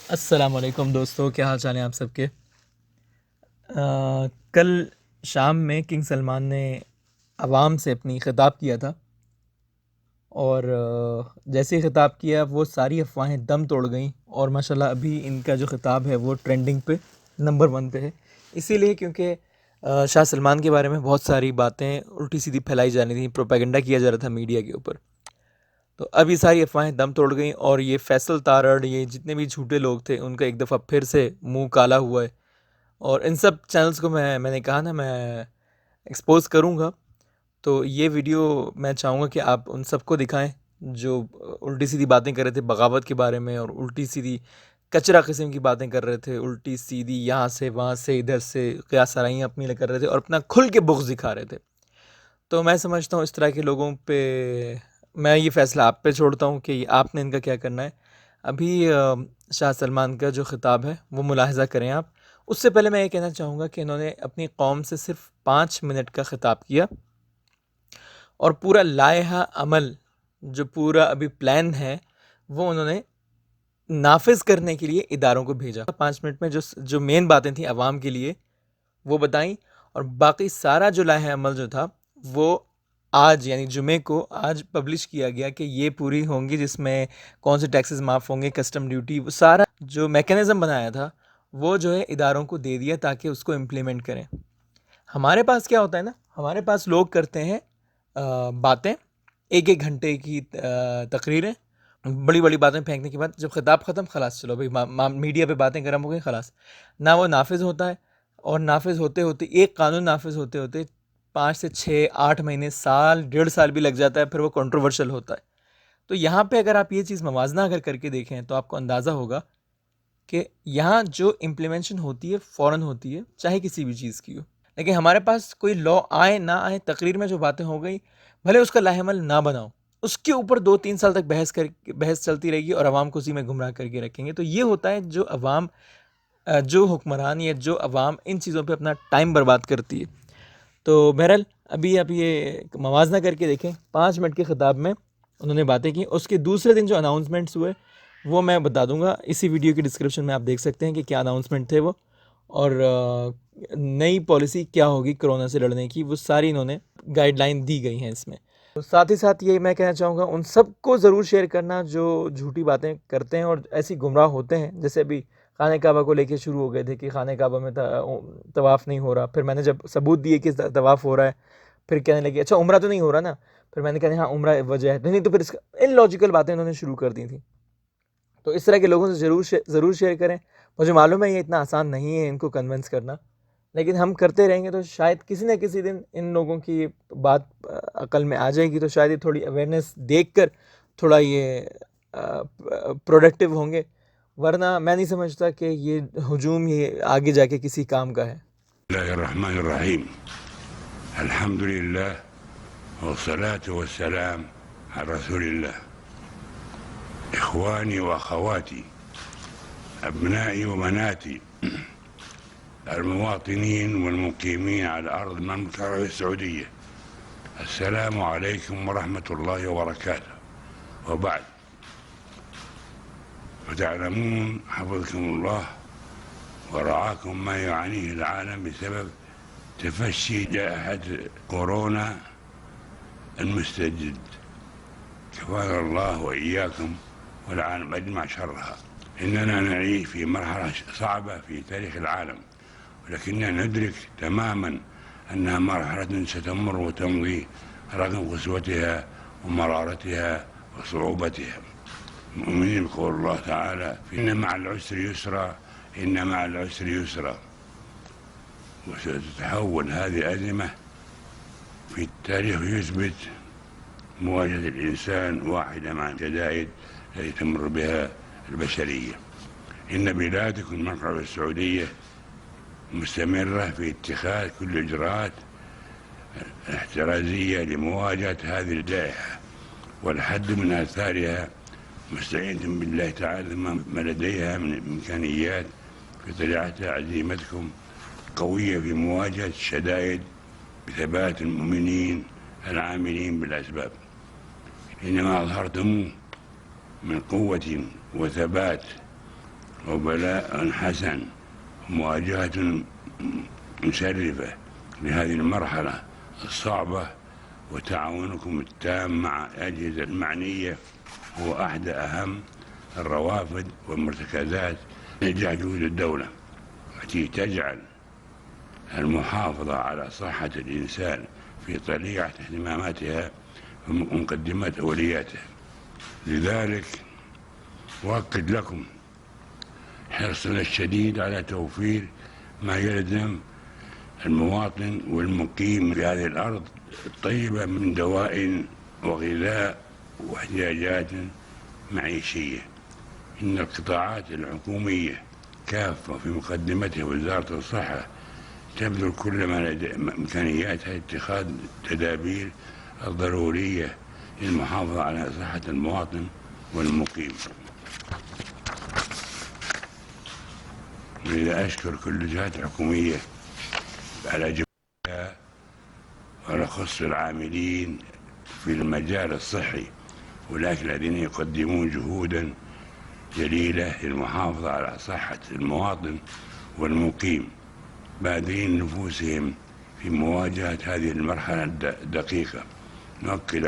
अस्सलाम वालेकुम दोस्तों, क्या हाल चाल है आप सबके। कल शाम में किंग सलमान ने अवाम से अपनी ख़िताब किया था और जैसे ही ख़िताब किया वो सारी अफवाहें दम तोड़ गईं और माशाल्लाह अभी इनका जो ख़िताब है वो ट्रेंडिंग पे नंबर 1 पे है। इसीलिए क्योंकि शाह सलमान के बारे में बहुत सारी बातें उल्टी सीधी फैलाई जा रही थी, प्रोपेगेंडा किया जा रहा था मीडिया के ऊपर। तो अब ये सारी अफवाहें दम तोड़ गईं और ये फैसल तारड़, ये जितने भी झूठे लोग थे, उनका एक दफ़ा फिर से मुँह काला हुआ है। और इन सब चैनल्स को मैंने कहा ना, मैं एक्सपोज़ करूँगा। तो ये वीडियो मैं चाहूँगा कि आप उन सबको दिखाएं जो उल्टी सीधी बातें कर रहे थे बगावत के बारे में और उल्टी सीधी कचरा किस्म की बातें कर रहे थे, उल्टी सीधी यहाँ से वहाँ से इधर से क़ियास आराइयाँ अपनी कर रहे थे और अपना खुल के बुग़्ज़ दिखा रहे थे। तो मैं समझता हूँ इस तरह के लोगों पे मैं ये फ़ैसला आप पे छोड़ता हूँ कि आपने इनका क्या करना है। अभी शाह सलमान का जो ख़िताब है वो मुलाहिज़ा करें आप। उससे पहले मैं ये कहना चाहूँगा कि इन्होंने अपनी कौम से सिर्फ़ 5 मिनट का ख़िताब किया और पूरा लाइहा अमल जो पूरा अभी प्लान है वो उन्होंने नाफिज़ करने के लिए इदारों को भेजा। 5 मिनट में जो मेन बातें थी आवाम के लिए वो बताई और बाकी सारा जो लाइहा अमल जो था वो आज यानी जुमे को आज पब्लिश किया गया कि ये पूरी होंगी, जिसमें कौन से टैक्सेस माफ़ होंगे, कस्टम ड्यूटी, वो सारा जो मैकेनिज़्म बनाया था वो जो है इदारों को दे दिया ताकि उसको इम्प्लीमेंट करें। हमारे पास क्या होता है ना, हमारे पास लोग करते हैं बातें, एक एक घंटे की तकरीरें, बड़ी बड़ी बातें फेंकने के बाद जब खिताब ख़त्म, खलास चलो भाई मीडिया पे बातें गर्म हो गई, खलास। ना वो नाफिज़ होता है और नाफिज़ होते होते एक कानून नाफिज़ होते होते 5 से 6 8 महीने, साल, 1.5 साल भी लग जाता है, फिर वो कंट्रोवर्शियल होता है। तो यहाँ पे अगर आप ये चीज़ मवाजना अगर करके देखें तो आपको अंदाज़ा होगा कि यहाँ जो इम्प्लीमेंशन होती है फ़ौरन होती है, चाहे किसी भी चीज़ की हो। लेकिन हमारे पास कोई लॉ आए ना आए, तकरीर में जो बातें हो गई, भले उसका लाहेमल ना बनाओ, उसके ऊपर 2-3 साल तक बहस चलती रहेगी और अवाम को उसी में गुमराह करके रखेंगे। तो ये होता है जो अवाम जो हुक्मरान या जो अवाम इन चीज़ों पे अपना टाइम बर्बाद करती है। तो बहरहाल अभी आप ये मवाजना करके देखें, 5 मिनट के ख़िताब में उन्होंने बातें की। उसके दूसरे दिन जो अनाउंसमेंट्स हुए वो मैं बता दूंगा, इसी वीडियो की डिस्क्रिप्शन में आप देख सकते हैं कि क्या अनाउंसमेंट थे वो और नई पॉलिसी क्या होगी कोरोना से लड़ने की, वो सारी इन्होंने गाइडलाइन दी गई हैं इसमें। तो साथ ही साथ ये मैं कहना चाहूँगा उन सबको ज़रूर शेयर करना जो झूठी बातें करते हैं और ऐसी गुमराह होते हैं। जैसे अभी खाने काबा को लेके शुरू हो गए थे कि खाने काबा में तवाफ़ नहीं हो रहा, फिर मैंने जब सबूत दिए कि तवाफ़ हो रहा है, फिर कहने लगे अच्छा उम्रा तो नहीं हो रहा ना, फिर मैंने कहा हाँ उम्रा वजह है, नहीं तो फिर इसका इलॉजिकल बातें उन्होंने शुरू कर दी थी। तो इस तरह के लोगों से ज़रूर शेयर करें। मुझे मालूम है ये इतना आसान नहीं है इनको कन्विंस करना, लेकिन हम करते रहेंगे तो शायद किसी न किसी दिन इन लोगों की बात अकल में आ जाएगी, तो शायद ये थोड़ी अवेयरनेस देखकर थोड़ा ये प्रोडक्टिव होंगे। वरना मैं नहीं समझता कि ये हुजूम ये आगे जाके किसी काम का है। बिस्मिल्लाहिर्रहमानिर्रहीम, अल्हम्दुलिल्लाह वस्सलातु वस्सलाम अला रसूलिल्लाह। इख्वानी व अखवाती, अबनाई व बनाती, المواطنين والمقيمين على أرض المملكة العربية السعودية، السلام عليكم ورحمة الله وبركاته. وبعد، فتعلمون حفظكم الله ورعاكم ما يعانيه العالم بسبب تفشي جائحة كورونا المستجد، كفانا الله وإياكم والعالم أجمع شرها. إننا نعيش في مرحلة صعبة في تاريخ العالم، ولكننا ندرك تماما أنها مرحلة ستمر وتمضي رغم قسوتها ومرارتها وصعوبتها. مؤمنين بقول الله تعالى إن مع العسر يسرا، إن مع العسر يسرا. وستتحول هذه الأزمة في التاريخ يثبت مواجهة الإنسان واحدة مع الشدائد التي تمر بها البشرية. إن بلادكم المملكة العربية السعودية مستمرة في اتخاذ كل الإجراءات الاحترازية لمواجهة هذه الجائحة والحد من آثارها، مستعينة بالله تعالى ما لديها من إمكانيات في طليعة عزيمتكم قوية في مواجهة الشدائد بثبات المؤمنين العاملين بالأسباب. إنما أظهرتم من قوة وثبات وبلاء حسن، مواجهة مشرفة لهذه المرحلة الصعبة، وتعاونكم التام مع الأجهزة المعنية هو أحد أهم الروافد والمرتكزات نجاح جهود الدولة، التي تجعل المحافظة على صحة الإنسان في طليعة اهتماماتها ومقدمات أولوياتها. لذلك أؤكد لكم حرصنا الشديد على توفير ما يلزم المواطن والمقيم في هذه الأرض الطيبة من دواء وغذاء واحتياجات معيشية. إن القطاعات الحكومية كافة في مقدمتها وزارة الصحة تبذل كل ما إمكانياتها اتخاذ التدابير الضرورية للمحافظة على صحة المواطن والمقيم. ولذا أشكر كل الجهات الحكومية على جهودها، وعلى خص العاملين في المجال الصحي، ولكن الذين يقدمون جهودا جليلة للمحافظة على صحة المواطن والمقيم، باذلين نفوسهم في مواجهة هذه المرحلة الدقيقة. نؤكد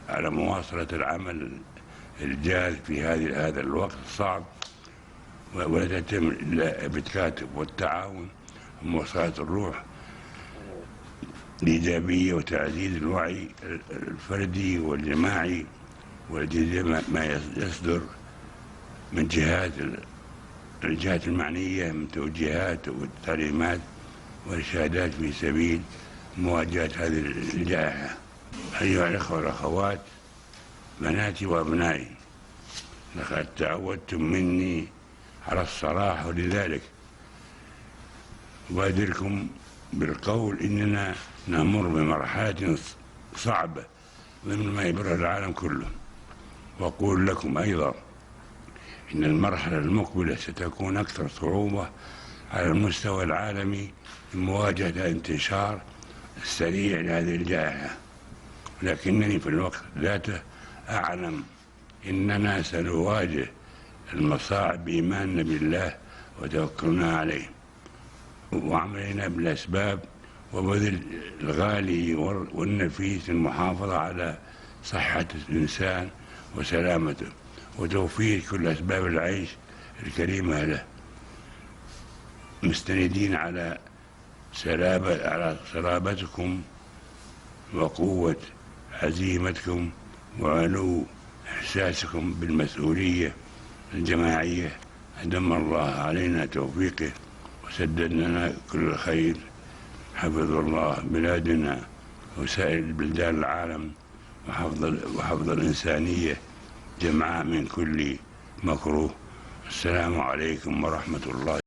على مواصلة العمل الجاد في هذا الوقت الصعب، ولا تتم إلا بالتكاتف والتعاون ومواصلة الروح الإيجابية وتعزيز الوعي الفردي والجماعي، والتزام ما يصدر من الجهات المعنية من توجيهات وتعليمات وإرشادات في سبيل مواجهة هذه الجائحة. أيها الأخوة والأخوات، بناتي وأبنائي، لقد تعودتم مني على الصراحة، ولذلك أبادركم بالقول إننا نمر بمرحلة صعبة ضمن ما يمر العالم كله، وأقول لكم أيضا إن المرحلة المقبلة ستكون أكثر صعوبة على المستوى العالمي في مواجهة الانتشار السريع لهذه الجائحة، لكنني في الوقت ذاته أعلم إننا سنواجه المصاعب بإيماننا بالله وتوكلنا عليه وعملنا بالأسباب وبذل الغالي والنفيس المحافظة على صحة الإنسان وسلامته وتوفير كل أسباب العيش الكريمة له، مستندين على صلابتكم وقوة عزيمتكم وعلو إحساسكم بالمسؤولية الجماعية. أدم الله علينا توفيقه وسدد لنا كل خير. حفظ الله بلادنا وسائر بلدان العالم، وحفظ الإنسانية جمعاء من كل مكروه. السلام عليكم ورحمة الله.